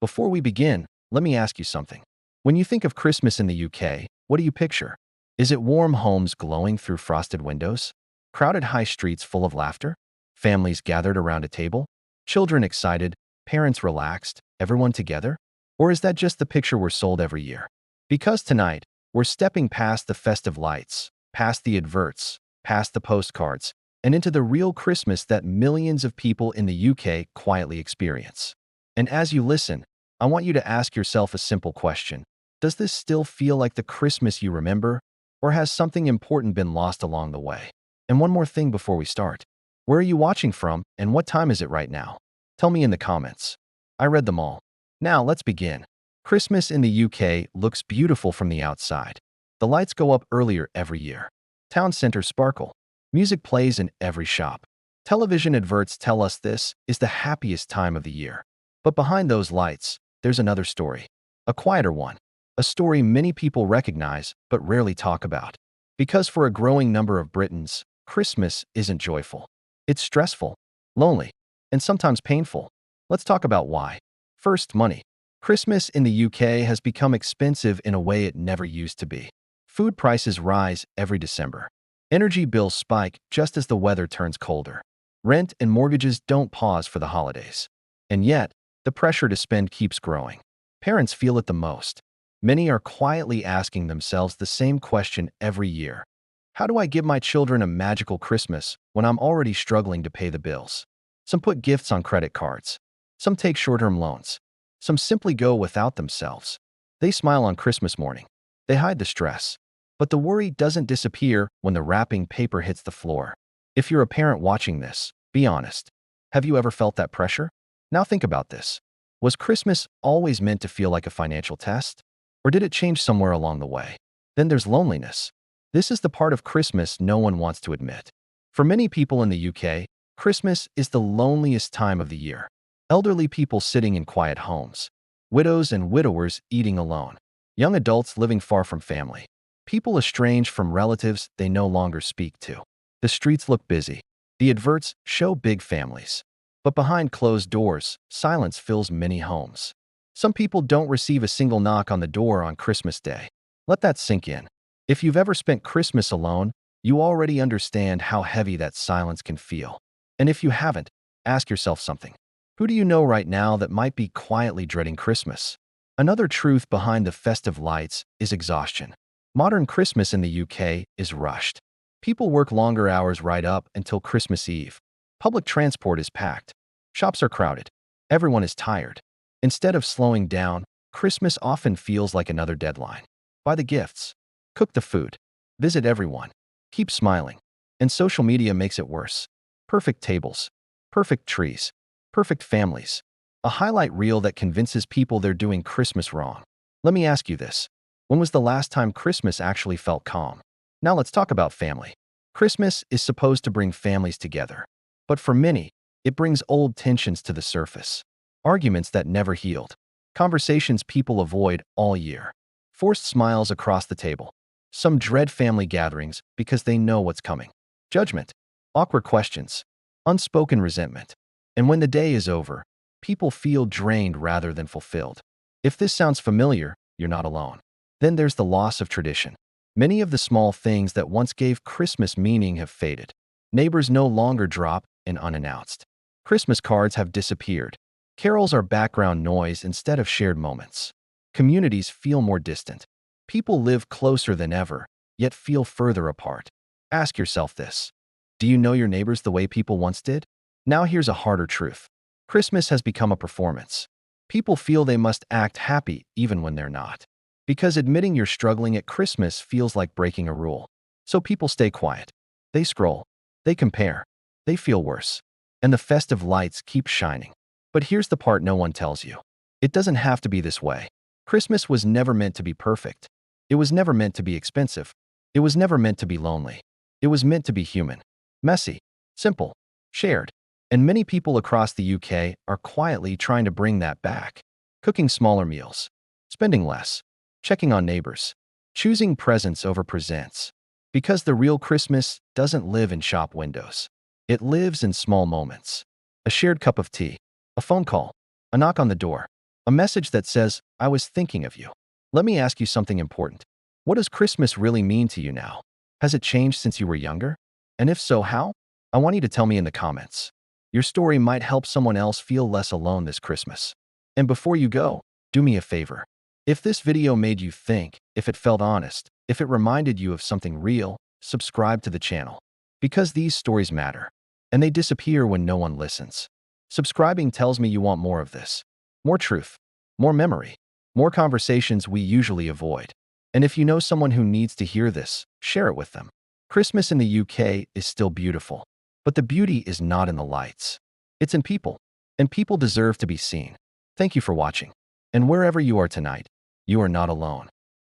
Before we begin, let me ask you something. When you think of Christmas in the UK, what do you picture? Is it warm homes glowing through frosted windows? Crowded high streets full of laughter? Families gathered around a table? Children excited? Parents relaxed? Everyone together? Or is that just the picture we're sold every year? Because tonight, we're stepping past the festive lights, past the adverts, past the postcards, and into the real Christmas that millions of people in the UK quietly experience. And as you listen, I want you to ask yourself a simple question. Does this still feel like the Christmas you remember, or has something important been lost along the way? And one more thing before we start. Where are you watching from, and what time is it right now? Tell me in the comments. I read them all. Now, let's begin. Christmas in the UK looks beautiful from the outside. The lights go up earlier every year. Town centers sparkle. Music plays in every shop. Television adverts tell us this is the happiest time of the year. But behind those lights, there's another story. A quieter one. A story many people recognize but rarely talk about. Because for a growing number of Britons, Christmas isn't joyful. It's stressful, lonely, and sometimes painful. Let's talk about why. First, money. Christmas in the UK has become expensive in a way it never used to be. Food prices rise every December. Energy bills spike just as the weather turns colder. Rent and mortgages don't pause for the holidays. And yet, the pressure to spend keeps growing. Parents feel it the most. Many are quietly asking themselves the same question every year. How do I give my children a magical Christmas when I'm already struggling to pay the bills? Some put gifts on credit cards. Some take short-term loans. Some simply go without themselves. They smile on Christmas morning. They hide the stress. But the worry doesn't disappear when the wrapping paper hits the floor. If you're a parent watching this, be honest. Have you ever felt that pressure? Now think about this. Was Christmas always meant to feel like a financial test? Or did it change somewhere along the way? Then there's loneliness. This is the part of Christmas no one wants to admit. For many people in the UK, Christmas is the loneliest time of the year. Elderly people sitting in quiet homes. Widows and widowers eating alone. Young adults living far from family. People estranged from relatives they no longer speak to. The streets look busy. The adverts show big families. But behind closed doors, silence fills many homes. Some people don't receive a single knock on the door on Christmas Day. Let that sink in. If you've ever spent Christmas alone, you already understand how heavy that silence can feel. And if you haven't, ask yourself something. Who do you know right now that might be quietly dreading Christmas? Another truth behind the festive lights is exhaustion. Modern Christmas in the UK is rushed. People work longer hours right up until Christmas Eve. Public transport is packed. Shops are crowded. Everyone is tired. Instead of slowing down, Christmas often feels like another deadline. Buy the gifts. Cook the food. Visit everyone. Keep smiling. And social media makes it worse. Perfect tables. Perfect trees. Perfect families. A highlight reel that convinces people they're doing Christmas wrong. Let me ask you this. When was the last time Christmas actually felt calm? Now let's talk about family. Christmas is supposed to bring families together. But for many, it brings old tensions to the surface. Arguments that never healed. Conversations people avoid all year. Forced smiles across the table. Some dread family gatherings because they know what's coming. Judgment. Awkward questions. Unspoken resentment. And when the day is over, people feel drained rather than fulfilled. If this sounds familiar, you're not alone. Then there's the loss of tradition. Many of the small things that once gave Christmas meaning have faded. Neighbors no longer drop in unannounced. Christmas cards have disappeared. Carols are background noise instead of shared moments. Communities feel more distant. People live closer than ever, yet feel further apart. Ask yourself this. Do you know your neighbors the way people once did? Now here's a harder truth. Christmas has become a performance. People feel they must act happy even when they're not. Because admitting you're struggling at Christmas feels like breaking a rule. So people stay quiet. They scroll. They compare. They feel worse. And the festive lights keep shining. But here's the part no one tells you. It doesn't have to be this way. Christmas was never meant to be perfect. It was never meant to be expensive. It was never meant to be lonely. It was meant to be human. Messy. Simple. Shared. And many people across the UK are quietly trying to bring that back. Cooking smaller meals. Spending less. Checking on neighbors. Choosing presents over presents. Because the real Christmas doesn't live in shop windows. It lives in small moments. A shared cup of tea. A phone call. A knock on the door. A message that says, I was thinking of you. Let me ask you something important. What does Christmas really mean to you now? Has it changed since you were younger? And if so, how? I want you to tell me in the comments. Your story might help someone else feel less alone this Christmas. And before you go, do me a favor. If this video made you think, if it felt honest, if it reminded you of something real, subscribe to the channel. Because these stories matter, and they disappear when no one listens. Subscribing tells me you want more of this. More truth, more memory, more conversations we usually avoid. And if you know someone who needs to hear this, share it with them. Christmas in the UK is still beautiful, but the beauty is not in the lights. It's in people, and people deserve to be seen. Thank you for watching. And wherever you are tonight, you are not alone.